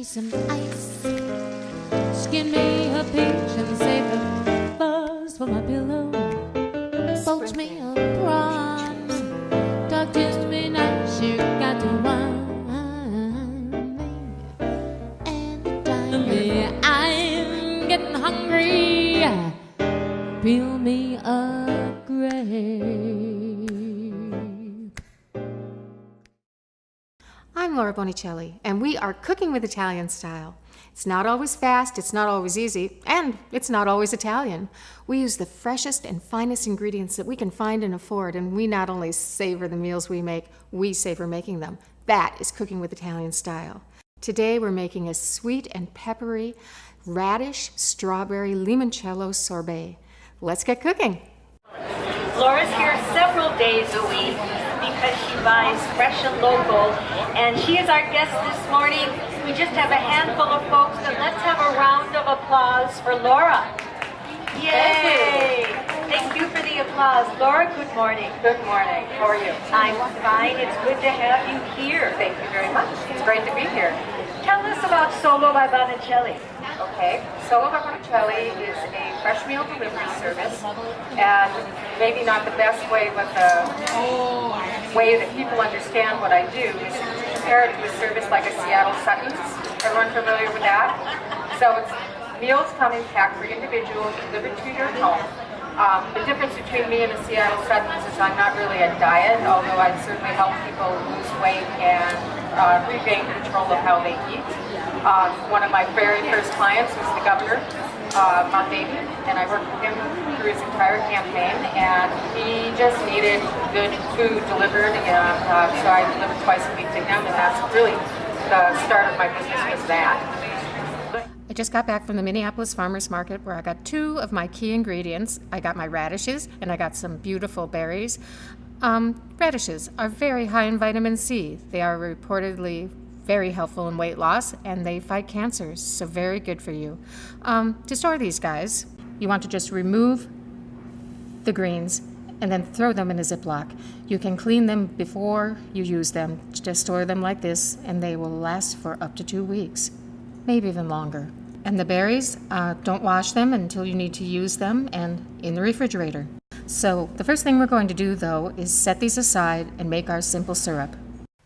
me some ice. Skin me a peach and save the fuzz for my pillow. Bolt me a prawns, talk to me nice. You got to wine me and dine me. I'm getting hungry. Peel me a grape. I'm Laura Bonicelli, and we are cooking with Italian style. It's not always fast, it's not always easy, and it's not always Italian. We use the freshest and finest ingredients that we can find and afford, and we not only savor the meals we make, we savor making them. That is cooking with Italian style. Today we're making a sweet and peppery radish, strawberry, limoncello sorbet. Let's get cooking. Laura's here several days a week because she buys fresh and local, and she is our guest this morning. We just have a handful of folks, and let's have a round of applause for Laura. Yay! Thank you for the applause. Laura, good morning. Good morning. How are you? I'm fine. It's good to have you here. Thank you very much. It's great to be here. Tell us about Solo by Bonicelli. Okay, Solo by Bonicelli is a fresh meal delivery service, and maybe not the best way, but the way that people understand what I do is compare it to a service like a Seattle Sutton's. Everyone familiar with that? So it's meals coming packed for individuals, delivered to your home. The difference between me and a Seattle Sutton's is I'm not really a diet, although I certainly help people lose weight and regain control of how they eat. One of my very first clients was the governor, Mark Dayton, and I worked with him through his entire campaign, and he just needed good food delivered, and so I delivered twice a week to him, and that's really the start of my business was that. I just got back from the Minneapolis Farmers Market where I got two of my key ingredients. I got my radishes and I got some beautiful berries. Radishes are very high in vitamin C. They are reportedly very helpful in weight loss, and they fight cancers, so very good for you. To store these guys, you want to just remove the greens and then throw them in a Ziploc. You can clean them before you use them. Just store them like this, and they will last for up to 2 weeks, maybe even longer. And the berries, don't wash them until you need to use them and in the refrigerator. So the first thing we're going to do, though, is set these aside and make our simple syrup.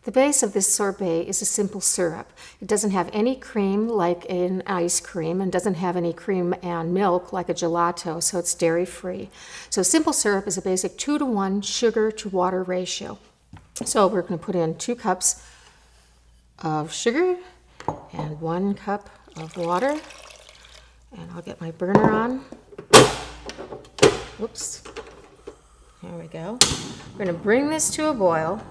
The base of this sorbet is a simple syrup. It doesn't have any cream like an ice cream and doesn't have any cream and milk like a gelato, so it's dairy-free. So simple syrup is a basic 2-to-1 sugar to water ratio. So we're going to put in 2 cups of sugar and 1 cup of water. And I'll get my burner on. Whoops. There we go. We're going to bring this to a boil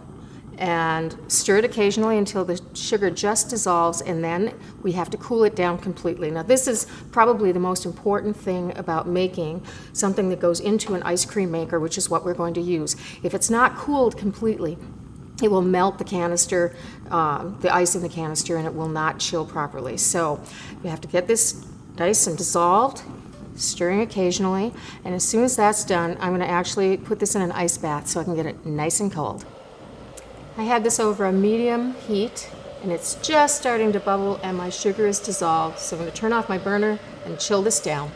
and stir it occasionally until the sugar just dissolves, and then we have to cool it down completely. Now this is probably the most important thing about making something that goes into an ice cream maker, which is what we're going to use. If it's not cooled completely, it will melt the canister, the ice in the canister, and it will not chill properly. So we have to get this nice and dissolved, stirring occasionally, and as soon as that's done, I'm going to actually put this in an ice bath so I can get it nice and cold. I had this over a medium heat, and it's just starting to bubble, and my sugar is dissolved, so I'm going to turn off my burner and chill this down.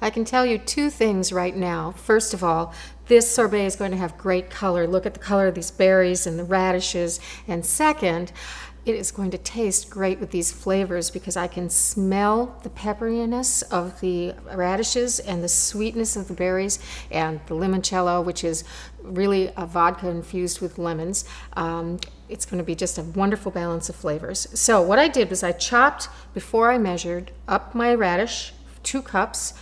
I can tell you 2 things right now. First of all, this sorbet is going to have great color. Look at the color of these berries and the radishes. And second, it is going to taste great with these flavors because I can smell the pepperiness of the radishes and the sweetness of the berries and the limoncello, which is really a vodka infused with lemons. It's going to be just a wonderful balance of flavors. So what I did was I chopped, before I measured, up my radish, 2 cups,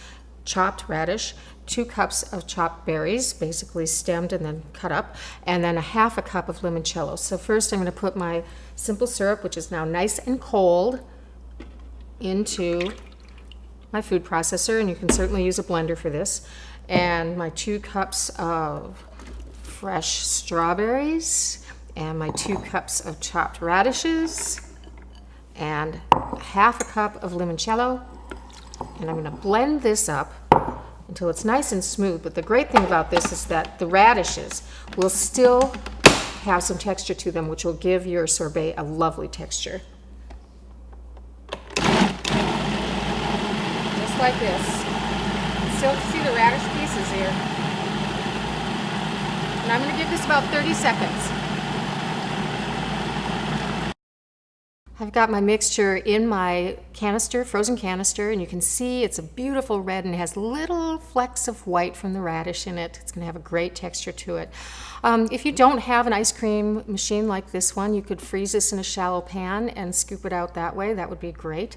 chopped radish, 2 cups of chopped berries, basically stemmed and then cut up, and then a half a cup of limoncello. So first I'm going to put my simple syrup, which is now nice and cold, into my food processor, and you can certainly use a blender for this, and my 2 cups of fresh strawberries, and my 2 cups of chopped radishes, and half a cup of limoncello, and I'm going to blend this up until it's nice and smooth. But the great thing about this is that the radishes will still have some texture to them, which will give your sorbet a lovely texture. like this. You can still see the radish pieces here. And I'm going to give this about 30 seconds. I've got my mixture in my canister, frozen canister, and you can see it's a beautiful red and it has little flecks of white from the radish in it. It's going to have a great texture to it. If you don't have an ice cream machine like this one, you could freeze this in a shallow pan and scoop it out that way. That would be great.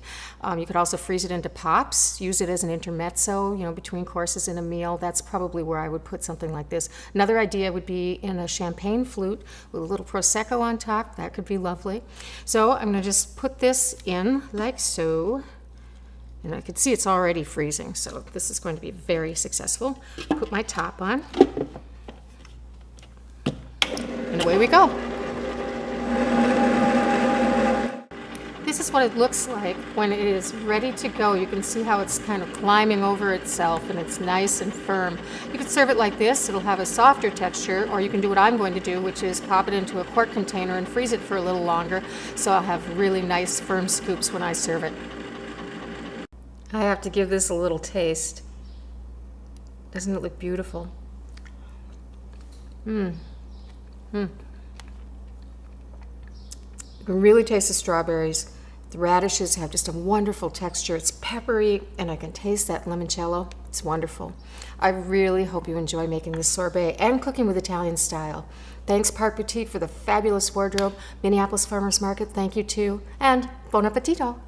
You could also freeze it into pops, use it as an intermezzo, you know, between courses in a meal. That's probably where I would put something like this. Another idea would be in a champagne flute with a little Prosecco on top. That could be lovely. So I'm going to just put this in like so. And I can see it's already freezing, so this is going to be very successful. Put my top on. And away we go. This is what it looks like when it is ready to go. You can see how it's kind of climbing over itself and it's nice and firm. You can serve it like this. It'll have a softer texture, or you can do what I'm going to do, which is pop it into a quart container and freeze it for a little longer, so I'll have really nice firm scoops when I serve it. I have to give this a little taste. Doesn't it look beautiful? You can really taste the strawberries. The radishes have just a wonderful texture. It's peppery, and I can taste that limoncello. It's wonderful. I really hope you enjoy making this sorbet and cooking with Italian style. Thanks, Park Boutique, for the fabulous wardrobe. Minneapolis Farmers Market, thank you too. And buon appetito!